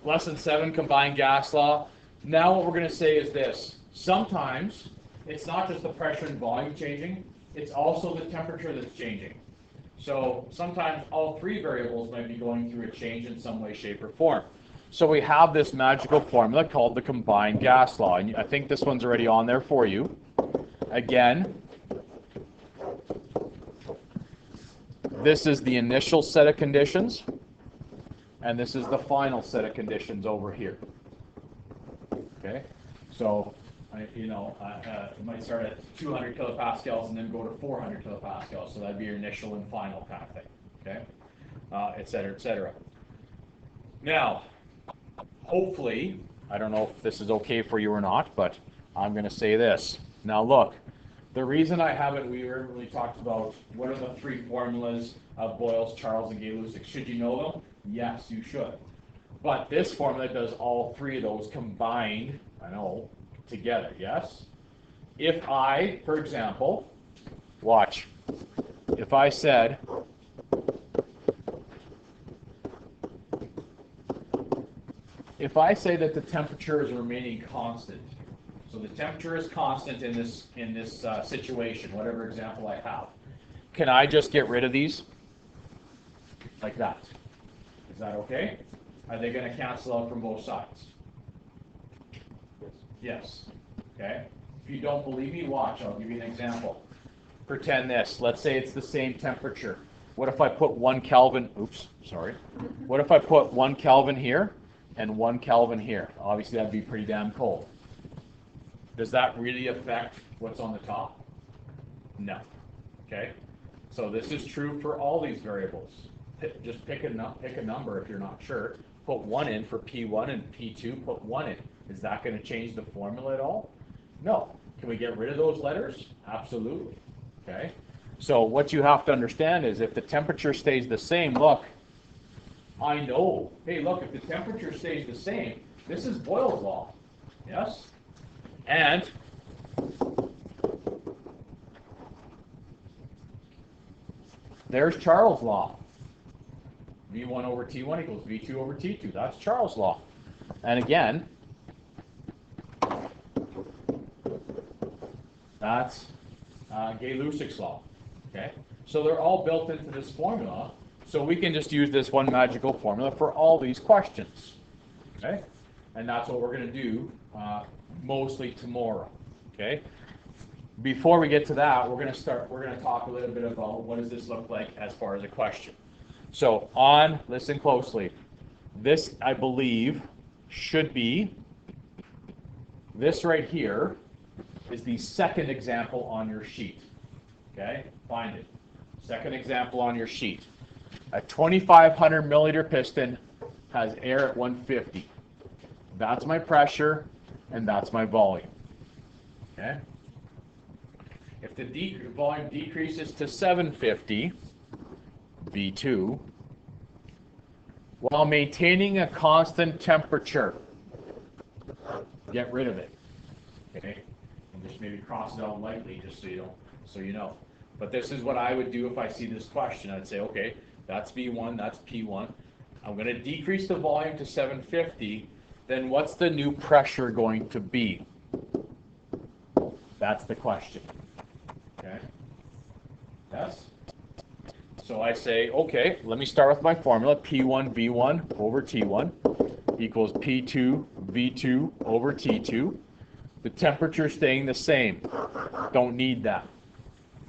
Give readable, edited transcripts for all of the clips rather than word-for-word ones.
Lesson 7, combined gas law. Now what we're going to say is this. Sometimes it's not just the pressure and volume changing, it's also the temperature that's changing. So sometimes all three variables might be going through a change in some way, shape, or form. So we have this magical formula called the combined gas law. And I think this one's already on there for you. Again, this is the initial set of conditions, and this is the final set of conditions over here. Okay, so it might start at 200 kilopascals and then go to 400 kilopascals. So that'd be your initial and final kind of thing. Okay, et cetera, et cetera. Now, hopefully, I don't know if this is okay for you or not, but I'm going to say this. Now look, the reason I haven't really talked about what are the three formulas of Boyle's, Charles, and Gay-Lussac. Should you know them? Yes, you should. But this formula does all three of those combined, together, yes? If I, for example, watch, if I said, say that the temperature is remaining constant, so the temperature is constant in this situation, whatever example I have, can I just get rid of these? Like that. Is that okay? Are they going to cancel out from both sides? Yes. Okay. If you don't believe me, watch. I'll give you an example. Pretend this. Let's say it's the same temperature. What if I put 1 Kelvin? Oops, sorry. What if I put 1 Kelvin here and 1 Kelvin here? Obviously, that'd be pretty damn cold. Does that really affect what's on the top? No. Okay. So this is true for all these variables. Just pick a number if you're not sure. Put 1 in for P1 and P2. Put 1 in. Is that going to change the formula at all? No. Can we get rid of those letters? Absolutely. Okay. So what you have to understand is if the temperature stays the same, look, I know. Hey, look, if the temperature stays the same, this is Boyle's law. Yes? And there's Charles' law. V1 over T1 equals V2 over T2. That's Charles' law. And again, that's Gay-Lussac's law. Okay? So they're all built into this formula. So we can just use this one magical formula for all these questions. Okay? And that's what we're going to do mostly tomorrow. Okay? Before we get to that, we're going to talk a little bit about what does this look like as far as a question. So listen closely. This, I believe, should be, this right here is the second example on your sheet. Okay? Find it. Second example on your sheet. A 2,500 milliliter piston has air at 150. That's my pressure, and that's my volume. Okay? If the volume decreases to 750, V2, while maintaining a constant temperature, get rid of it. Okay? And just maybe cross it out lightly just so you know. But this is what I would do if I see this question. I'd say, okay, that's V1, that's P1. I'm going to decrease the volume to 750. Then what's the new pressure going to be? That's the question. Okay? Yes? So I say, okay, let me start with my formula. P1 V1 over T1 equals P2 V2 over T2. The temperature staying the same. Don't need that.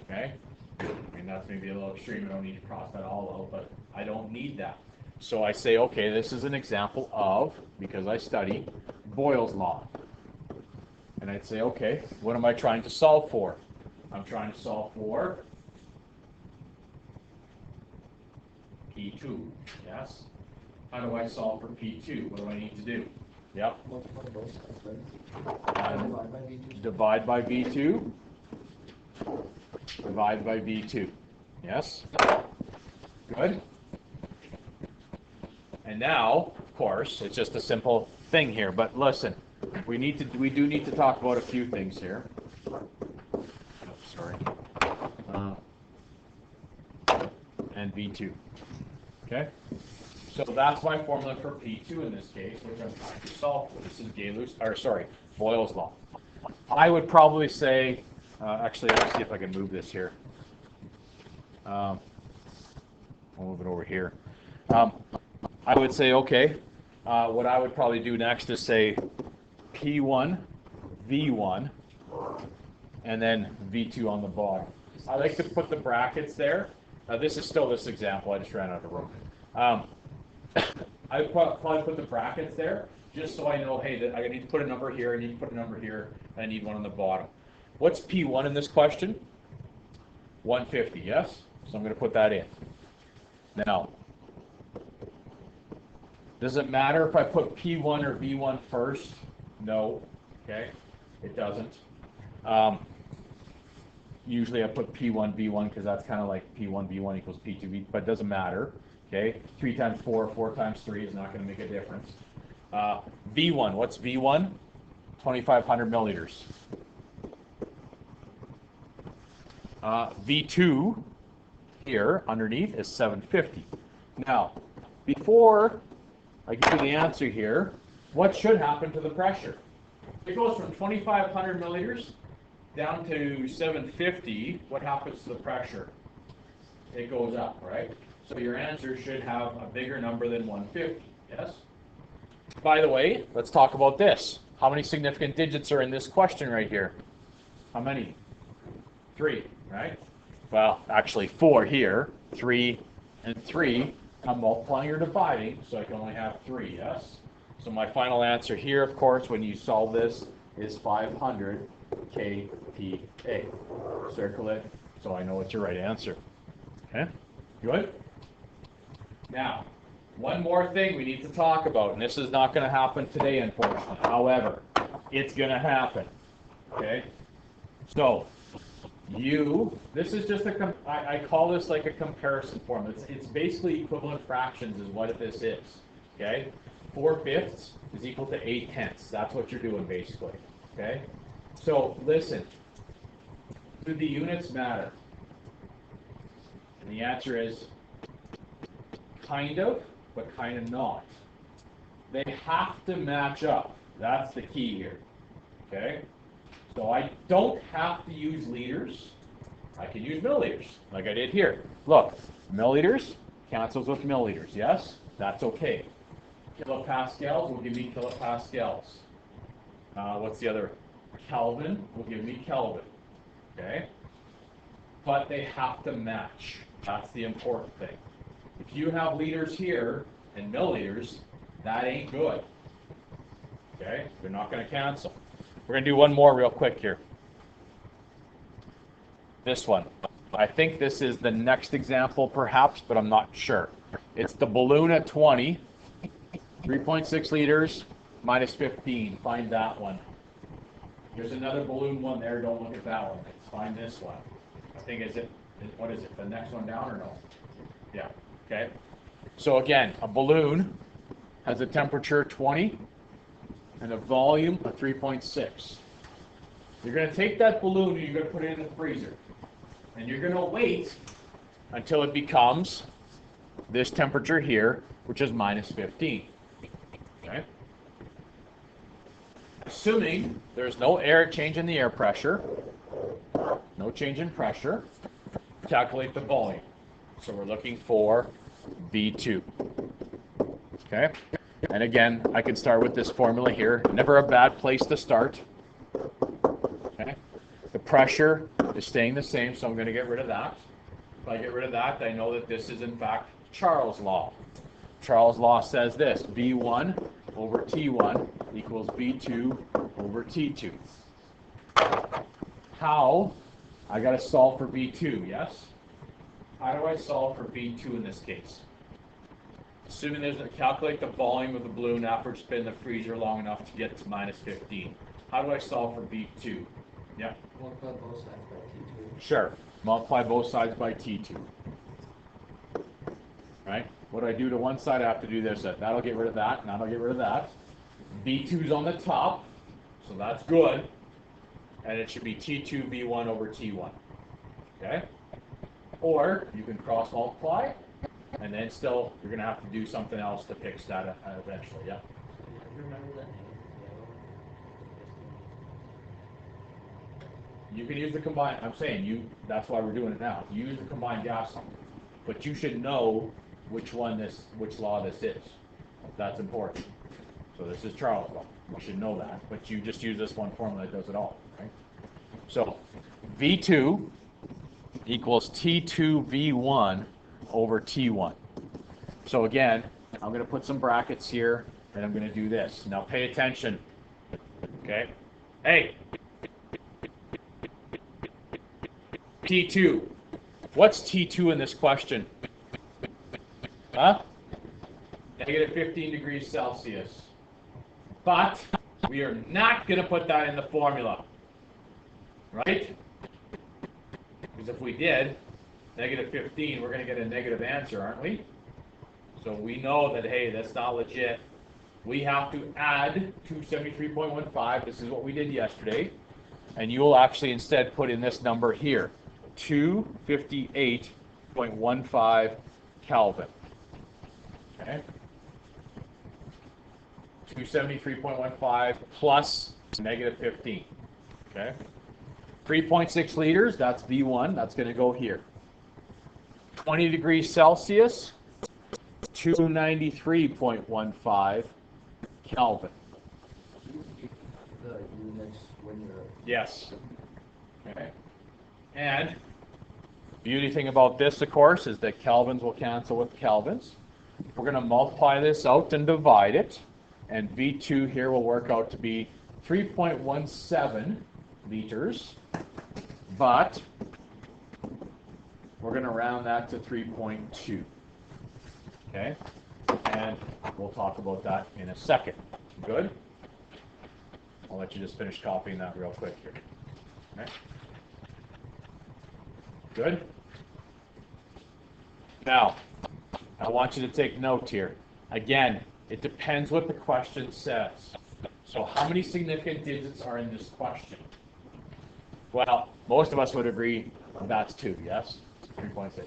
Okay? I mean, that's maybe a little extreme. I don't need to cross that all out, but I don't need that. So I say, okay, this is an example of, because I study, Boyle's law. And I'd say, okay, what am I trying to solve for? I'm trying to solve for P2, yes? How do I solve for P2? What do I need to do? Yep. Divide by V2. Divide by V2. Yes? Good? And now, of course, it's just a simple thing here, but listen, we do need to talk about a few things here. Oh, sorry. And V2. Okay? So that's my formula for P2 in this case, which I'm trying to solve for. This is Boyle's law. I would probably say, actually, let's see if I can move this here. I'll move it over here. I would say, okay, what I would probably do next is say P1, V1, and then V2 on the bottom. I like to put the brackets there. This is still this example. I just ran out of room. I would probably put the brackets there just so I know, hey, that I need to put a number here, I need to put a number here, and I need one on the bottom. What's P1 in this question? 150, yes? So I'm going to put that in. Now, does it matter if I put P1 or V1 first? No. Okay? It doesn't. Usually I put P1, V1 because that's kind of like P1, V1 equals P2, V, but it doesn't matter. Okay? 3 times 4, 4 times 3 is not going to make a difference. V1, what's V1? 2,500 milliliters. V2 here underneath is 750. Now, before I give you the answer here, what should happen to the pressure? It goes from 2,500 milliliters down to 750. What happens to the pressure? It goes up, right? So your answer should have a bigger number than 150, yes? By the way, let's talk about this. How many significant digits are in this question right here? How many? 3, right? Well, actually 4 here. 3 and 3. I'm multiplying or dividing, so I can only have 3, yes? So my final answer here, of course, when you solve this, is 500 kPa. Circle it so I know it's your right answer. Okay? Good? Now, one more thing we need to talk about, and this is not going to happen today, unfortunately. However, it's going to happen. Okay? So, this is just I call this like a comparison form. It's basically equivalent fractions is what this is. Okay? 4/5 is equal to 8/10. That's what you're doing basically. Okay? So listen, do the units matter? And the answer is kind of, but kind of not. They have to match up. That's the key here. Okay? So I don't have to use liters. I can use milliliters, like I did here. Look, milliliters cancels with milliliters, yes? That's okay. Kilopascals will give me kilopascals. What's the other? Kelvin will give me Kelvin. Okay? But they have to match. That's the important thing. If you have liters here and milliliters, that ain't good. Okay? They're not going to cancel. We're going to do one more real quick here. This one. I think this is the next example perhaps, but I'm not sure. It's the balloon at 20, 3.6 liters, minus 15. Find that one. There's another balloon one there. Don't look at that one. Let's find this one. I think what is it? The next one down or no? Yeah. Okay. So again, a balloon has a temperature 20 and a volume of 3.6. You're going to take that balloon and you're going to put it in the freezer. And you're going to wait until it becomes this temperature here, which is minus 15. Okay? Assuming there's no change in the air pressure, no change in pressure, calculate the volume. So we're looking for V2. Okay? And again, I could start with this formula here. Never a bad place to start. Okay? The pressure is staying the same, so I'm going to get rid of that. If I get rid of that, I know that this is in fact Charles' law. Charles' law says this: V1 over T1 equals V2 over T2. How? I got to solve for V2, yes? How do I solve for V2 in this case? Assuming there's calculate the volume of the balloon after it's been in the freezer long enough to get to minus 15. How do I solve for V2? Yeah? Multiply both sides by T2. Sure. Multiply both sides by T2. Right? What do I do to one side? I have to do this. That'll get rid of that, and that'll get rid of that. V2's on the top, so that's good. And it should be T2 V1 over T1. Okay? Or you can cross multiply, And then still, you're going to have to do something else to fix that eventually, yeah. You remember that name? You can use the combined, I'm saying that's why we're doing it now. Use the combined gas law. But you should know which law this is. That's important. So this is Charles' law. You should know that. But you just use this one formula that does it all, right? So V2 equals T2V1 over T1. So again, I'm going to put some brackets here, and I'm going to do this. Now pay attention. Okay? Hey! T2. What's T2 in this question? Huh? Negative 15 degrees Celsius. But we are not going to put that in the formula. Right? Because if we did, negative 15, we're going to get a negative answer, aren't we? So we know that, hey, that's not legit. We have to add 273.15. This is what we did yesterday. And you will actually instead put in this number here, 258.15 Kelvin. Okay? 273.15 plus negative 15. Okay? 3.6 liters, that's V1, that's going to go here. 20 degrees Celsius, 293.15 Kelvin. The units when you're... Yes. Okay. And beauty thing about this, of course, is that kelvins will cancel with kelvins. We're going to multiply this out and divide it. And V2 here will work out to be 3.17 liters. But we're going to round that to 3.2. Okay? And we'll talk about that in a second. Good? I'll let you just finish copying that real quick here. Okay? Good? Now, I want you to take note here. Again, it depends what the question says. So how many significant digits are in this question? Well, most of us would agree that's 2, yes? 3.6.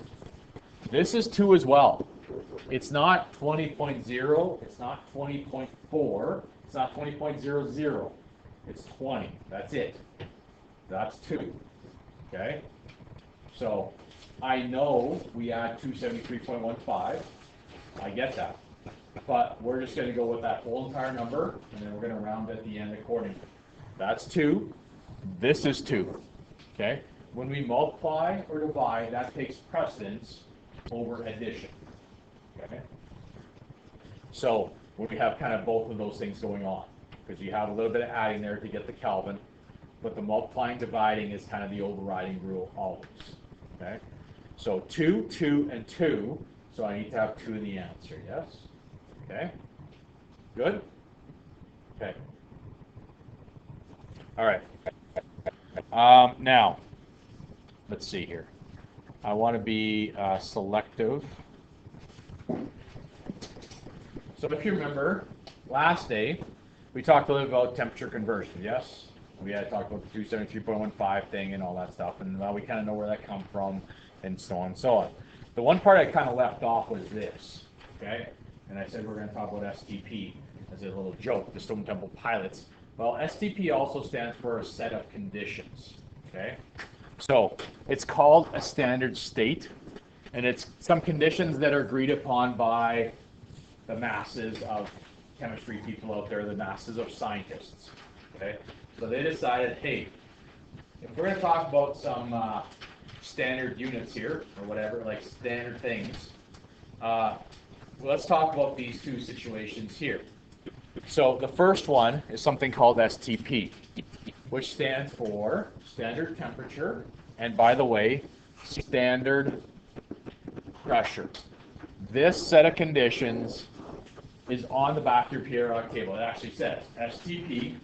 This is 2 as well. It's not 20.0, it's not 20.4, it's not 20.00. It's 20. That's it. That's 2. Okay? So I know we add 273.15. I get that. But we're just going to go with that whole entire number, and then we're going to round at the end accordingly. That's 2. This is 2. Okay? When we multiply or divide, that takes precedence over addition. Okay? So we have kind of both of those things going on, because you have a little bit of adding there to get the Kelvin, but the multiplying, dividing is kind of the overriding rule always. Okay? So 2, 2, and 2, so I need to have 2 in the answer, yes? Okay? Good? Okay. All right. Now, let's see here. I want to be selective. So if you remember, last day, we talked a little about temperature conversion, yes? We had talked about the 273.15 thing and all that stuff, and we kind of know where that comes from, and so on and so on. The one part I kind of left off was this, okay? And I said we're going to talk about STP as a little joke, the Stone Temple Pilots. Well, STP also stands for a set of conditions, okay? So it's called a standard state, and it's some conditions that are agreed upon by the masses of chemistry people out there, the masses of scientists, okay? So they decided, hey, if we're going to talk about some standard units here, or whatever, like standard things, let's talk about these two situations here. So the first one is something called STP, which stands for standard temperature, and by the way, standard pressure. This set of conditions is on the back of your periodic table. It actually says STP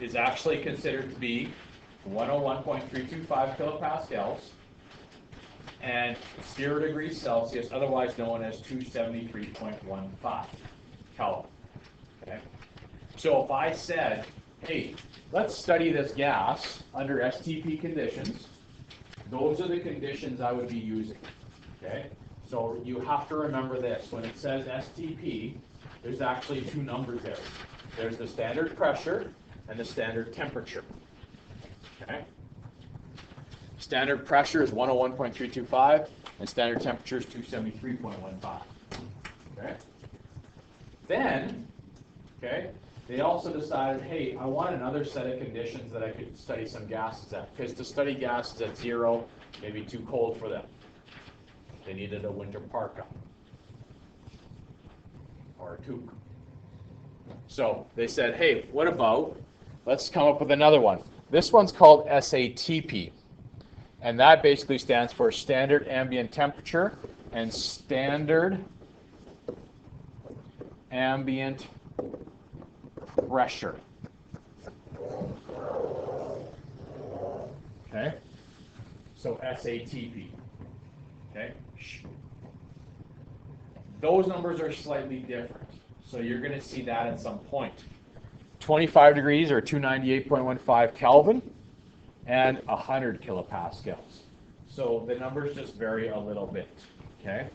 is actually considered to be 101.325 kilopascals and 0 degrees Celsius, otherwise known as 273.15 Kelvin. Okay? So if I said, hey, let's study this gas under STP conditions, those are the conditions I would be using. Okay? So you have to remember this. When it says STP, there's actually two numbers there. There's the standard pressure and the standard temperature. Okay? Standard pressure is 101.325 and standard temperature is 273.15. Okay? Then, okay, they also decided, hey, I want another set of conditions that I could study some gases at. Because to study gases at 0 may be too cold for them. They needed a winter parka or a toque. So they said, hey, what about, let's come up with another one. This one's called SATP. And that basically stands for standard ambient temperature and standard ambient pressure. Okay? So SATP. Okay? Those numbers are slightly different. So you're going to see that at some point. 25 degrees or 298.15 Kelvin and 100 kilopascals. So the numbers just vary a little bit. Okay?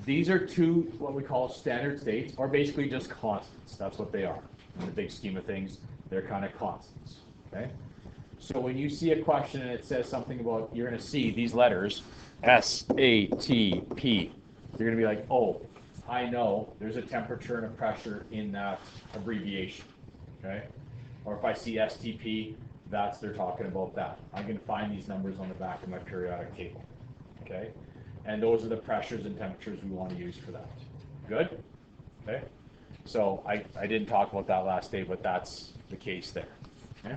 These are two what we call standard states, or basically just constants. That's what they are. In the big scheme of things, they're kind of constants. Okay? So when you see a question and it says something about, you're going to see these letters, SATP. You're going to be like, oh, I know there's a temperature and a pressure in that abbreviation. Okay? Or if I see STP, they're talking about that. I'm going to find these numbers on the back of my periodic table. Okay? And those are the pressures and temperatures we want to use for that. Good? Okay? So I didn't talk about that last day, but that's the case there. Okay?